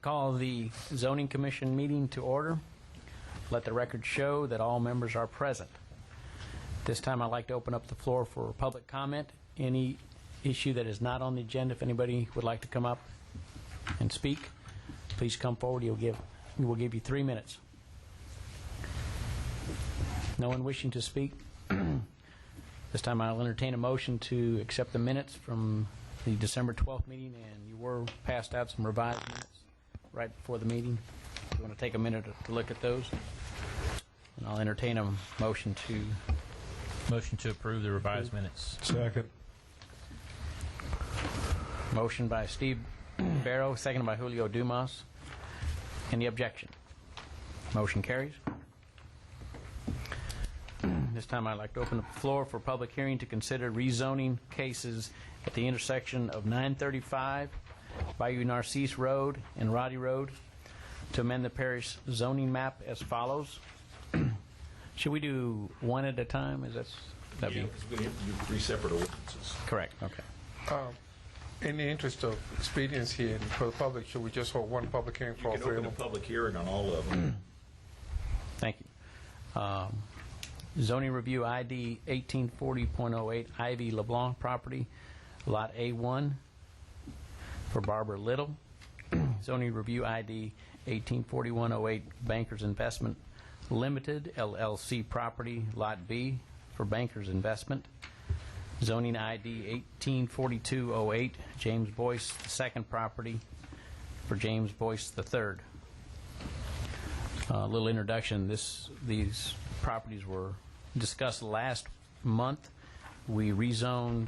call the Zoning Commission meeting to order. Let the record show that all members are present. This time I'd like to open up the floor for public comment. Any issue that is not on the agenda, if anybody would like to come up and speak, please come forward. We will give you 3 minutes. No one wishing to speak? This time I'll entertain a motion to accept the minutes from the December 12th meeting, and you were passed out some revised minutes right before the meeting. You want to take a minute to look at those? And I'll entertain a motion to... Motion to approve the revised minutes. Second. Motion by Steve Barrow, seconded by Julio Dumas. Any objection? Motion carries. This time I'd like to open up the floor for public hearing to consider rezoning cases at the intersection of 935 Bayou Narcisse Road and Roddy Road to amend the parish zoning map as follows. Should we do one at a time? Is that Yeah, because we have to do 3 separate ordinances. correct? Okay. In the interest of expediency and for the public, should we just hold one public hearing for all You can three open of a them? public hearing on all of them. Thank you. Zoning Review ID 1840.08 Ivy LeBlanc property, Lot A1 for Barbara Little. Zoning Review ID 184108 Bankers Investment Limited LLC property, Lot B for Bankers Investment. Zoning ID 184208 James Boyce II property for James Boyce III. A little introduction. These properties were discussed last month. We rezoned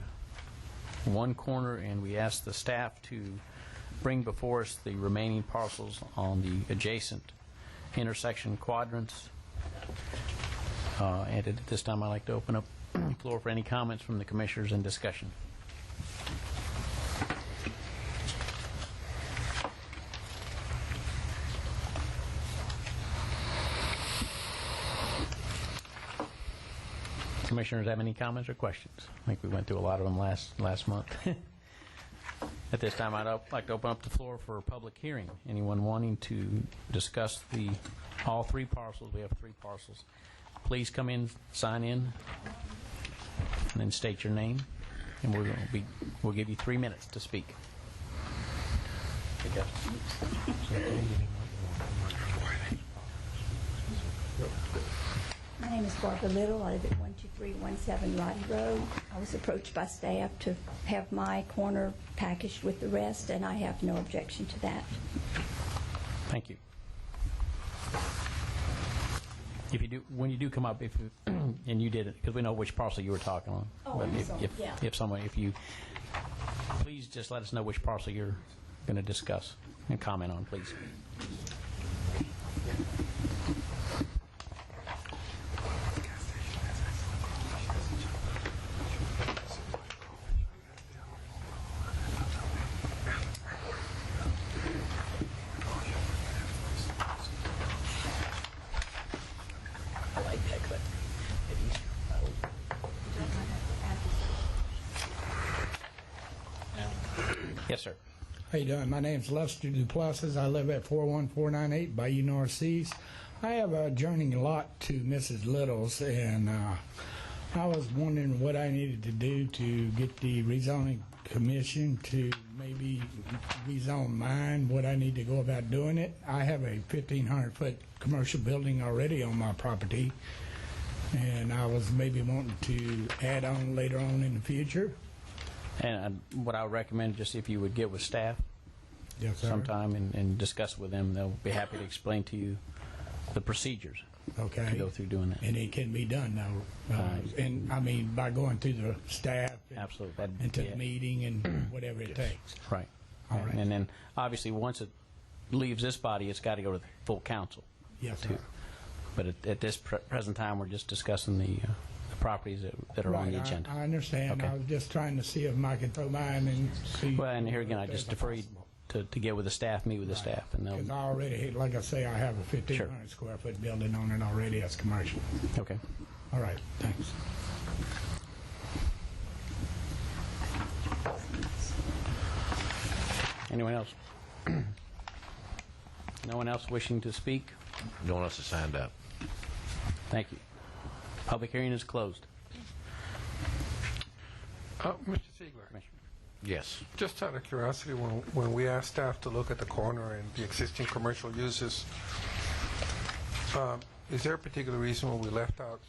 one corner, and we asked the staff to bring before us the remaining parcels on the adjacent intersection quadrants. And at this time, I'd like to open up the floor for any comments from the commissioners and discussion. Commissioners have any comments or questions? I think we went through a lot of them last month. At this time, I'd like to open up the floor for a public hearing. Anyone wanting to discuss all 3 parcels? We have 3 parcels. Please come in, sign in, and then state your name. And we'll give you 3 minutes to speak. My name is Barbara Little. I live at 12317 Roddy Road. I was approached by staff to have my corner packaged with the rest, and I have no objection to that. Thank you. When you do come up, and you did it, because we know which parcel you were talking on. Oh, But I'm sorry. Yeah. if you please just let us know which parcel you're going to discuss and comment on, please. Yes, sir. How you doing? My name's Lester Duplessis. I live at 41498 Bayou Narcisse. I have a adjoining lot to Mrs. Little's, and I was wondering what I needed to do to get the rezoning commission to maybe rezone mine, what I need to go about doing it. I have a 1,500-foot commercial building already on my property, and I was maybe wanting to add on later on in the future. And what I would recommend, just if you would get with staff Yes, sir. sometime and discuss with them, they'll be happy to explain to you the procedures Okay. to go through doing that. And it can be done now. And I mean, by going through the staff and, Absolutely. and to Yeah. the meeting and whatever it takes. Right. All right. And then, obviously, once it leaves this body, it's got to go to the full council. Yes, too. sir. But at this present time, we're just discussing the properties that are on the agenda. I understand. Okay. I was just trying to see if I could throw mine and see. Well, and here again, I if just there's defer you possible. to get with the staff, meet with the staff, and Because they'll... I already, like I say, I have a 1,500 square foot building on it already as commercial. Okay. All right, thanks. Anyone else? No one else wishing to speak? No one else has signed up. Thank you. Public hearing is closed. Mr. Ziegler, Yes. just out of curiosity, when we asked staff to look at the corner and the existing commercial uses, is there a particular reason why we left out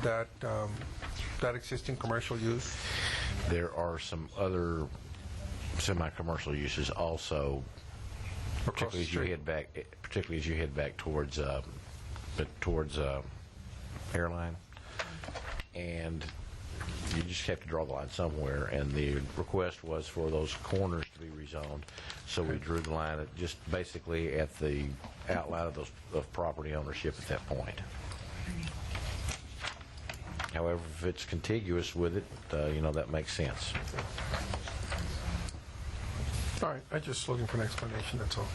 that that existing commercial use? There are some other semi-commercial uses also, Across the street. particularly as you head back towards Airline, and you just have to draw the line somewhere. And the request was for those corners to be rezoned, so we drew the line at just basically at the outline of property ownership at that point. However, if it's contiguous with it, that makes sense. All right, I'm just looking for an explanation, that's all.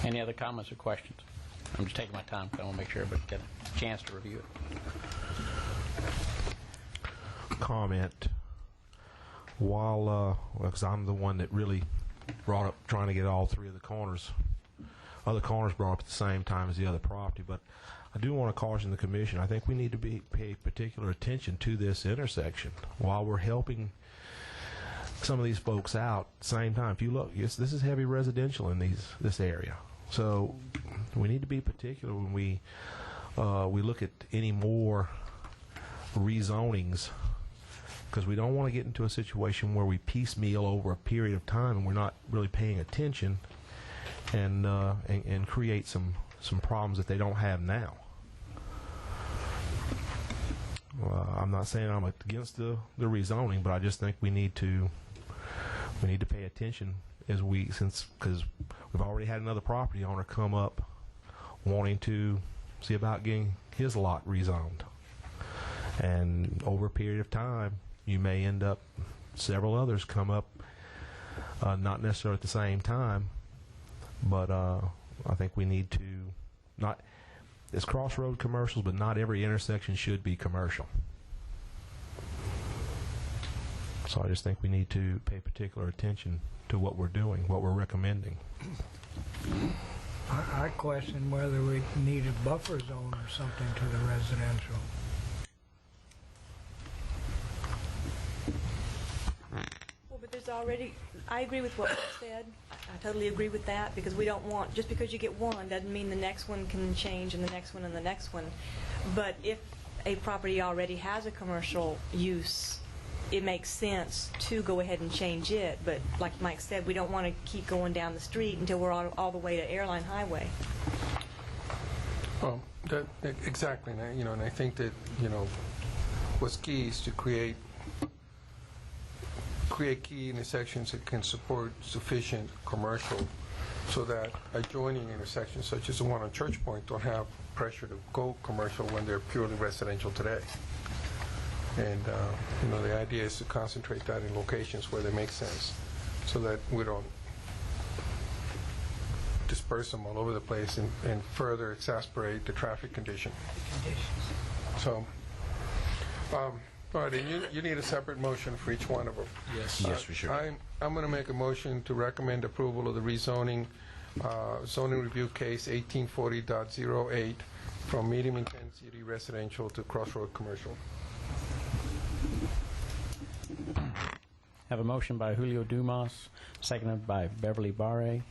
Any other comments or questions? I'm just taking my time because I want to make sure everybody get a chance to review it. Comment while because I'm the one that really brought up trying to get all three of the corners brought up at the same time as the other property, but I do want to caution the commission. I think we need to pay particular attention to this intersection while we're helping some of these folks out. At the same time, if you look, this is heavy residential in this area, so we need to be particular when we look at any more rezonings, because we don't want to get into a situation where we piecemeal over a period of time and we're not really paying attention and create some problems that they don't have now. I'm not saying I'm against the rezoning, but I just think we need to pay attention because we've already had another property owner come up wanting to see about getting his lot rezoned, and over a period of time you may end up several others come up, not necessarily at the same time, but I think we need to not. It's crossroad commercials, but not every intersection should be commercial. So I just think we need to pay particular attention to what we're doing, what we're recommending. I question whether we need a buffer zone or something to the residential. Well, but there's already, I agree with what you said. I totally agree with that, because we don't want, just because you get one doesn't mean the next one can change and the next one and the next one. But if a property already has a commercial use, it makes sense to go ahead and change it. But like Mike said, we don't want to keep going down the street until we're all the way to Airline Highway. Well, exactly, and I think that, what's key is to create key intersections that can support sufficient commercial, so that adjoining intersections such as the one on Church Point don't have pressure to go commercial when they're purely residential today. And the idea is to concentrate that in locations where they make sense, so that we don't disperse them all over the place and further exasperate the traffic condition. So, all right, and you need a separate motion for each one of them. Yes, we should. I'm going to make a motion to recommend approval of the rezoning, zoning review case 1840.08 from medium intensity residential to crossroad commercial. Have a motion by Julio Dumas, seconded by Beverly Barre.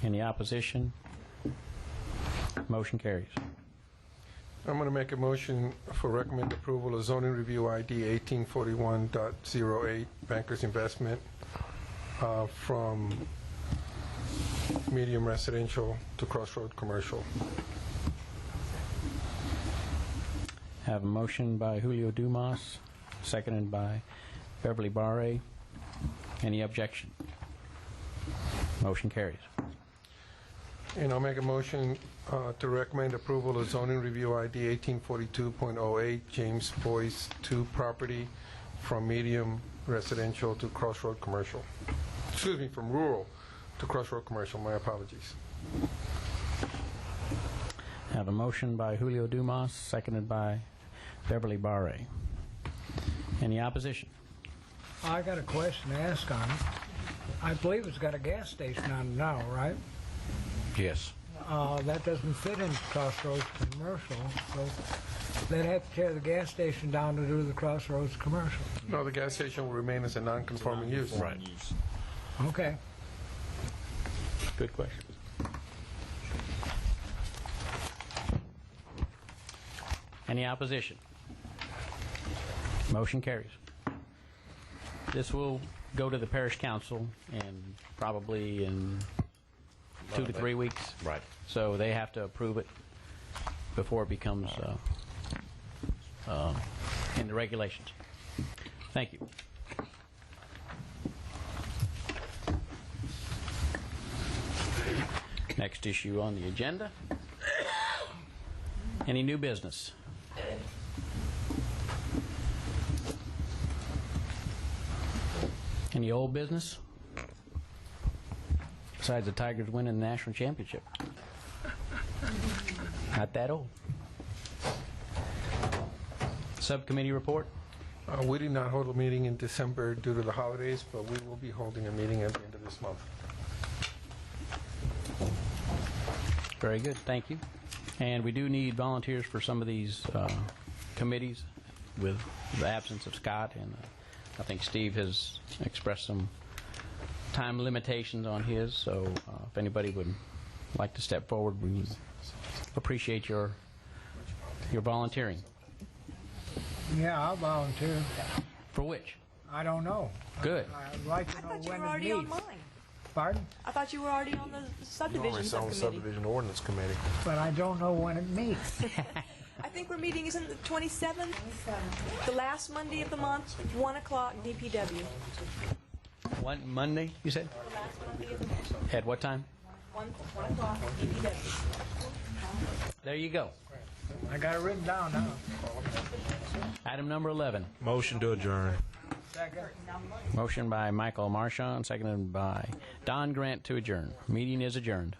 Any opposition? Motion carries. I'm going to make a motion for recommend approval of zoning review ID 1841.08 Bankers Investment from medium residential to crossroad commercial. Have a motion by Julio Dumas, seconded by Beverly Barre. Any objection? Motion carries. And I'll make a motion to recommend approval of zoning review ID 1842.08, James Boyce 2 property from medium residential to crossroad commercial. Excuse me, from rural to crossroad commercial. My apologies. I have a motion by Julio Dumas, seconded by Beverly Barre. Any opposition? I got a question to ask on it. I believe it's got a gas station on it now, right? Yes. That doesn't fit in Crossroads Commercial, so they'd have to tear the gas station down to do the Crossroads Commercial. No, the gas station will remain as a non-conforming use. Right. Okay. Good question. Any opposition? Motion carries. This will go to the parish council and probably in 2 to 3 weeks. Right. So they have to approve it before it becomes in the regulations. Thank you. Next issue on the agenda. Any new business? Any old business? Besides the Tigers winning the national championship. Not that old. Subcommittee report? We did not hold a meeting in December due to the holidays, but we will be holding a meeting at the end of this month. Very good, thank you. And we do need volunteers for some of these committees with the absence of Scott, and I think Steve has expressed some time limitations on his, so if anybody would like to step forward, we would appreciate your volunteering. Yeah, I'll volunteer. For which? I don't know. Good. I'd like to I know thought you when were it already on meets. mine. Pardon? I thought you were already on the subdivision subcommittee. Subdivision Ordinance Committee. But I don't know when it meets. I think we're meeting, isn't it the 27th? The last Monday of the month, 1 o'clock, DPW. One Monday, you said? The last Monday of the month, At what time? 1 o'clock, DPW. There you go. I got it written down now. Item number 11. Motion to adjourn. Second. Motion by Michael Marchand, seconded by Don Grant to adjourn. Meeting is adjourned.